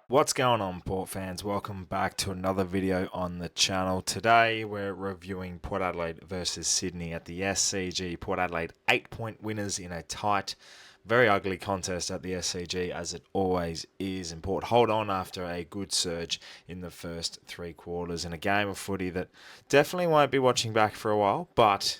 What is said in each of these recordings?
What's going on, Port fans? Welcome back to another video on the channel. Today we're reviewing Port Adelaide versus Sydney at the SCG. Port Adelaide 8-point winners in a tight, very ugly contest at the SCG, as it always is. And Port hold on after a good surge in the first three quarters in a game of footy that definitely won't be watching back for a while, but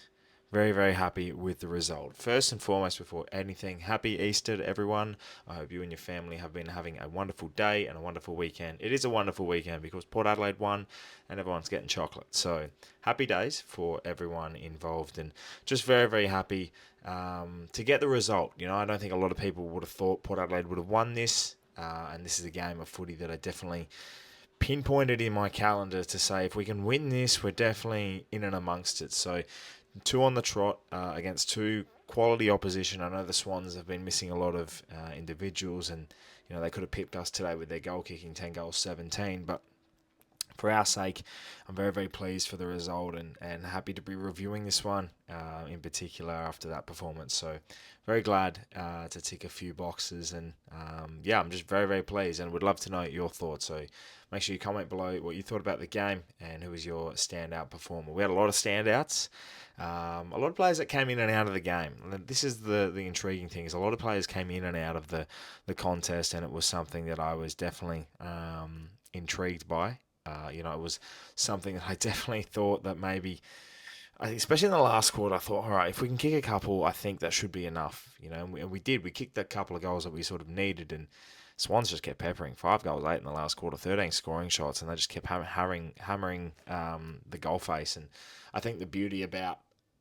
very, very happy with the result. First and foremost, before anything, happy Easter to everyone. I hope you and your family have been having a wonderful day and a wonderful weekend. It is a wonderful weekend because Port Adelaide won and everyone's getting chocolate. So happy days for everyone involved and just very, very happy to get the result. You know, I don't think a lot of people would have thought Port Adelaide would have won this. And this is a game of footy that I definitely pinpointed in my calendar to say if we can win this, we're definitely in and amongst it. So two on the trot against two quality opposition. I know the Swans have been missing a lot of individuals, and they could have pipped us today with their goal kicking, 10 goals, 17. But for our sake, I'm very, very pleased for the result and happy to be reviewing this one in particular after that performance. So very glad to tick a few boxes and yeah, I'm just very, very pleased and would love to know your thoughts. So make sure you comment below what you thought about the game and who was your standout performer. We had a lot of standouts. A lot of players that came in and out of the game. This is the intriguing thing is a lot of players came in and out of the contest, and it was something that I was definitely intrigued by. It was something that I definitely thought that maybe, especially in the last quarter, I thought, all right, if we can kick a couple, I think that should be enough. And we did. We kicked a couple of goals that we sort of needed, and Swans just kept peppering. 5 goals, 8 in the last quarter, 13 scoring shots, and they just kept hammering the goal face. And I think the beauty about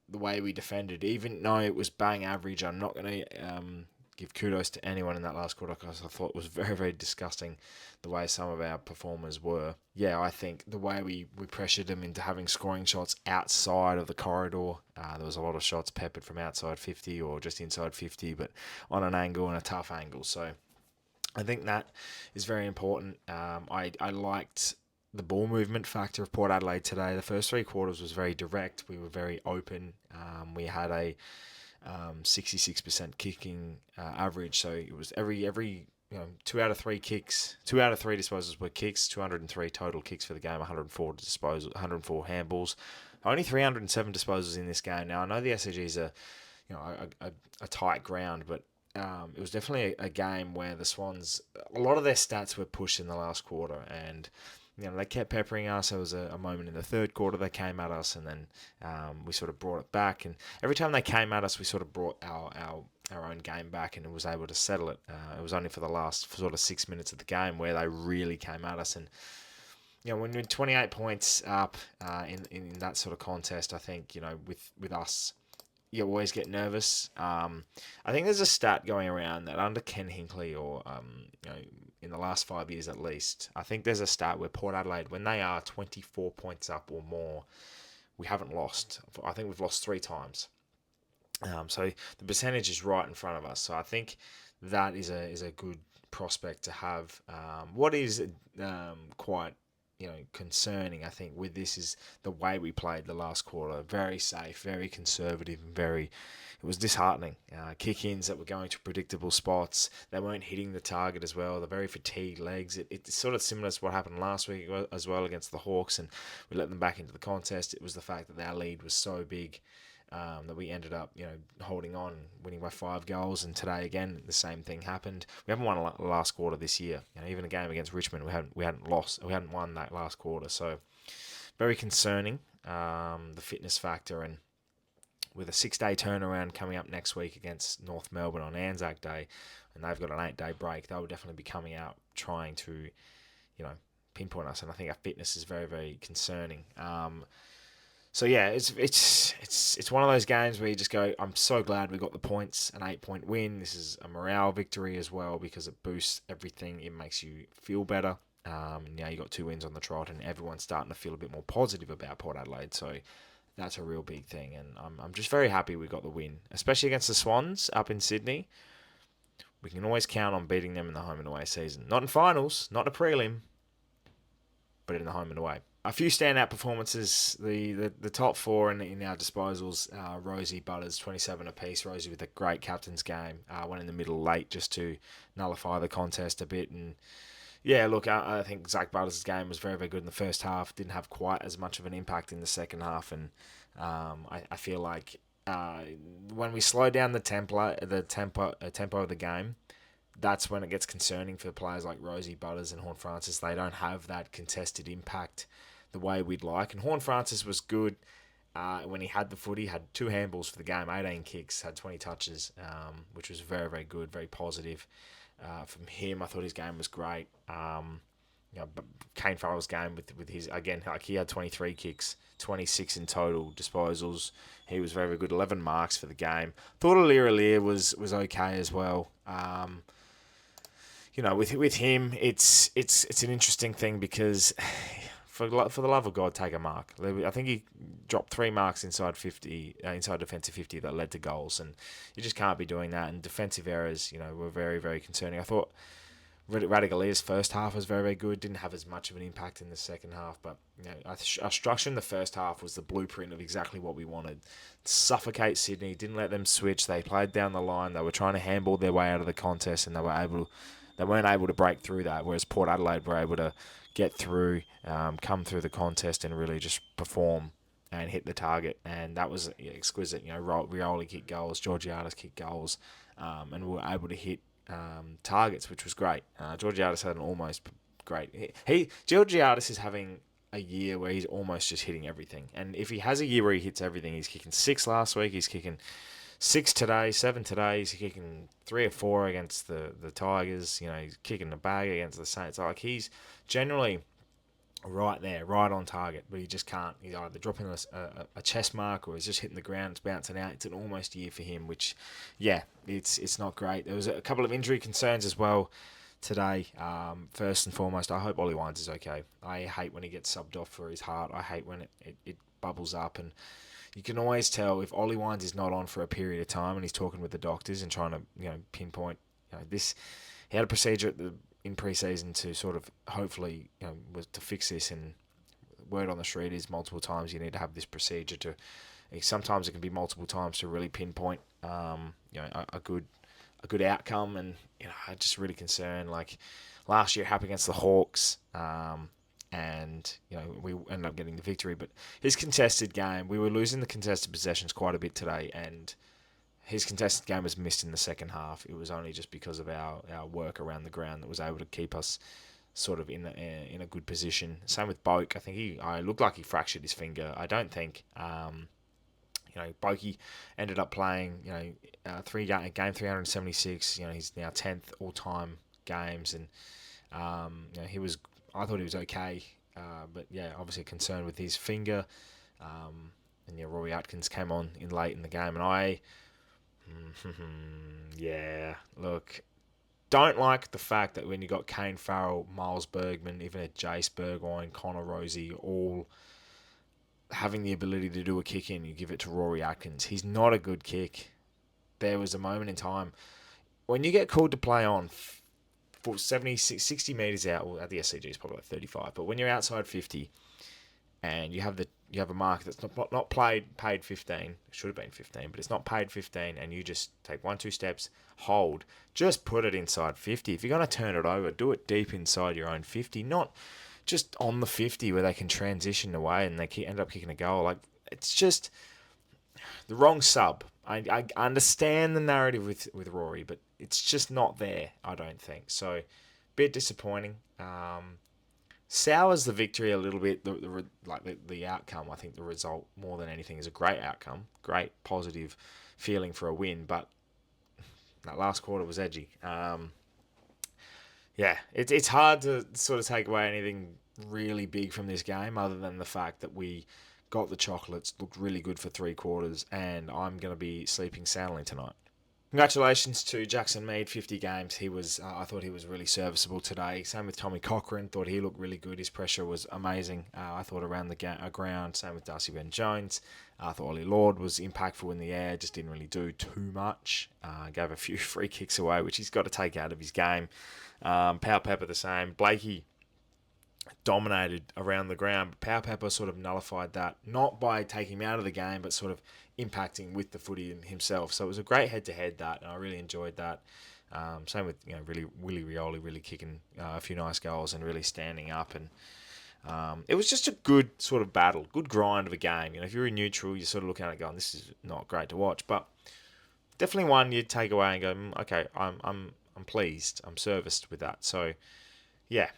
the way we defended, even though it was bang average, I'm not going to give kudos to anyone in that last quarter because I thought it was very, very disgusting the way some of our performers were. Yeah, I think the way we pressured them into having scoring shots outside of the corridor, there was a lot of shots peppered from outside 50 or just inside 50, but on an angle and a tough angle. So I think that is very important. I liked the ball movement factor of Port Adelaide today. The first three quarters was very direct. We were very open. We had a 66% kicking average. So it was every 2 out of 3 kicks, 2 out of 3 disposals were kicks, 203 total kicks for the game, 104 disposals, 104 handballs, only 307 disposals in this game. Now I know the SCG is a tight ground, but it was definitely a game where the Swans, a lot of their stats were pushed in the last quarter, and they kept peppering us. There was a moment in the third quarter they came at us, and then we sort of brought it back. And every time they came at us, we sort of brought our own game back and was able to settle it. It was only for the last sort of 6 minutes of the game where they really came at us. And when you're 28 points up in that sort of contest, I think with us, you always get nervous. I think there's a stat going around that under Ken Hinkley or in the last 5 years at least, I think there's a stat where Port Adelaide, when they are 24 points up or more, we haven't lost. I think we've lost 3 times. So the percentage is right in front of us. So I think that is a good prospect to have. What is quite concerning, I think, with this is the way we played the last quarter. Very safe, very conservative, and it was disheartening. Kick-ins that were going to predictable spots. They weren't hitting the target as well. The very fatigued legs. It's sort of similar to what happened last week as well against the Hawks, and we let them back into the contest. It was the fact that our lead was so big that we ended up, holding on, winning by 5 goals. And today again, the same thing happened. We haven't won a last quarter this year. Even a game against Richmond, we hadn't won that last quarter. So very concerning, the fitness factor. And with a 6-day turnaround coming up next week against North Melbourne on Anzac Day, and they've got an 8-day break, they will definitely be coming out trying to, pinpoint us. And I think our fitness is very, very concerning. So yeah, it's one of those games where you just go, I'm so glad we got the points, an 8-point win. This is a morale victory as well because it boosts everything. It makes you feel better. Now you got 2 wins on the trot, and everyone's starting to feel a bit more positive about Port Adelaide. So that's a real big thing, and I'm just very happy we got the win, especially against the Swans up in Sydney. We can always count on beating them in the home and away season. Not in finals, not a prelim, but in the home and away. A few standout performances. The top 4 in our disposals. Rosie Butters, 27 apiece. Rosie with a great captain's game. Went in the middle late just to nullify the contest a bit. And Yeah, look, I think Zach Butters' game was very, very good in the first half. Didn't have quite as much of an impact in the second half, and I feel like uh, when we slow down the tempo of the game, that's when it gets concerning for players like Rosie Butters and Horn Francis. They don't have that contested impact the way we'd like. And Horn Francis was good when he had the footy. Had two handballs for the game, 18 kicks, had 20 touches, which was very, very good, very positive from him. I thought his game was great. But Kane Farrell's game with his, again, like he had 23 kicks, 26 in total disposals. He was very, very good. 11 marks for the game. Thought Alir was okay as well. With him, it's an interesting thing because for the love of God, take a mark. I think he dropped 3 marks inside 50, inside defensive 50 that led to goals, and you just can't be doing that. And defensive errors, were very, very concerning. I thought Radagalia's first half was very, very good. Didn't have as much of an impact in the second half, but our structure in the first half was the blueprint of exactly what we wanted. Suffocate Sydney, didn't let them switch. They played down the line. They were trying to handball their way out of the contest, and they weren't able to break through that. Whereas Port Adelaide were able to get through, come through the contest, and really just perform and hit the target. And that was exquisite. Rioli kicked goals, Georgiades kicked goals, and we were able to hit targets, which was great. Georgiades had an almost great. Georgiades is having a year where he's almost just hitting everything. And if he has a year where he hits everything, he's kicking 6 last week. He's kicking 6 today, 7 today. He's kicking 3 or 4 against the Tigers. He's kicking the bag against the Saints. Like he's generally right there, right on target, but he just can't. He's either dropping a chest mark or he's just hitting the ground, it's bouncing out. It's an almost year for him, which, yeah, it's not great. There was a couple of injury concerns as well today. First and foremost, I hope Ollie Wines is okay. I hate when he gets subbed off for his heart. I hate when it bubbles up, and you can always tell if Ollie Wines is not on for a period of time and he's talking with the doctors and trying to pinpoint this. He had a procedure in pre-season to sort of hopefully was to fix this, and word on the street is multiple times you need to have this procedure to. Sometimes it can be multiple times to really pinpoint a good outcome, and I'm just really concerned. Like last year, it happened against the Hawks, and we ended up getting the victory. But his contested game, we were losing the contested possessions quite a bit today, and his contested game was missed in the second half. It was only just because of our work around the ground that was able to keep us sort of in a good position. Same with Boak. I think I looked like he fractured his finger. I don't think. Boakey ended up playing. Game 376. He's now 10th all time games, and he was. I thought he was okay, but yeah, obviously concerned with his finger. Rory Atkins came on in late in the game, and I. Yeah, look, don't like the fact that when you got Kane Farrell, Miles Bergman, even a Jace Burgoyne, Connor Rosie, all having the ability to do a kick in, you give it to Rory Atkins. He's not a good kick. There was a moment in time when you get called to play on for 60 metres out, well, at the SCG is probably like 35, but when you're outside 50 and you have a mark that's not paid 15, it should have been 15, but it's not paid 15, and you just take 1-2 steps, hold, just put it inside 50. If you're going to turn it over, do it deep inside your own 50, not just on the 50 where they can transition away and they end up kicking a goal. Like, it's just the wrong sub. I understand the narrative with Rory, but it's just not there, I don't think. So, bit disappointing. Sours the victory a little bit. The outcome, I think the result more than anything is a great outcome, great positive feeling for a win. But that last quarter was edgy. It's hard to sort of take away anything really big from this game, other than the fact that we got the chocolates, looked really good for 3 quarters, and I'm going to be sleeping soundly tonight. Congratulations to Jackson Mead, 50 games. I thought he was really serviceable today. Same with Tommy Cochran. Thought he looked really good. His pressure was amazing. I thought around the ground. Same with Darcy Ben Jones. I thought Ollie Lord was impactful in the air. Just didn't really do too much. Gave a few free kicks away, which he's got to take out of his game. Power Pepper the same. Blakey dominated around the ground, but Power Pepper sort of nullified that, not by taking him out of the game, but sort of impacting with the footy himself. So it was a great head-to-head, that, and I really enjoyed that. Same with really Willie Rioli really kicking a few nice goals and really standing up, and it was just a good sort of battle, good grind of a game. If you're a neutral, you're sort of looking at it going, this is not great to watch, but definitely one you'd take away and go, okay, I'm pleased, I'm serviced with that. So yeah,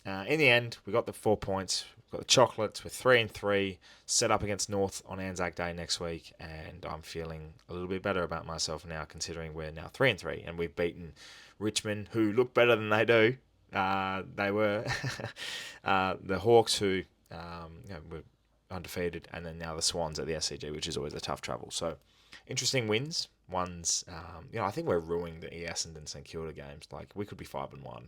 in the end, we got the 4 points. We've got the chocolates. We're 3-3, set up against North on Anzac Day next week, and I'm feeling a little bit better about myself now, considering we're now 3-3, and we've beaten Richmond, who look better than they do. They were the Hawks, who were undefeated, and then now the Swans at the SCG, which is always a tough travel. So interesting wins. Ones, I think we're ruining the Essendon St Kilda games. Like, we could be 5-1.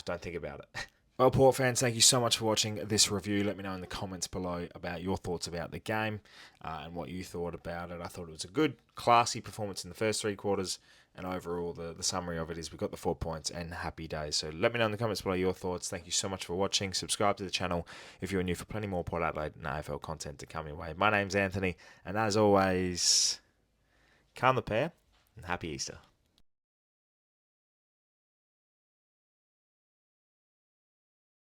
Don't think about it. Well, Port fans, thank you so much for watching this review. Let me know in the comments below about your thoughts about the game and what you thought about it. I thought it was a good, classy performance in the first 3 quarters, and overall, the summary of it is we got the 4 points and happy days. So let me know in the comments below your thoughts. Thank you so much for watching. Subscribe to the channel if you're new for plenty more Port Adelaide and AFL content to come your way. My name's Anthony, and as always, calm the pair and happy Easter.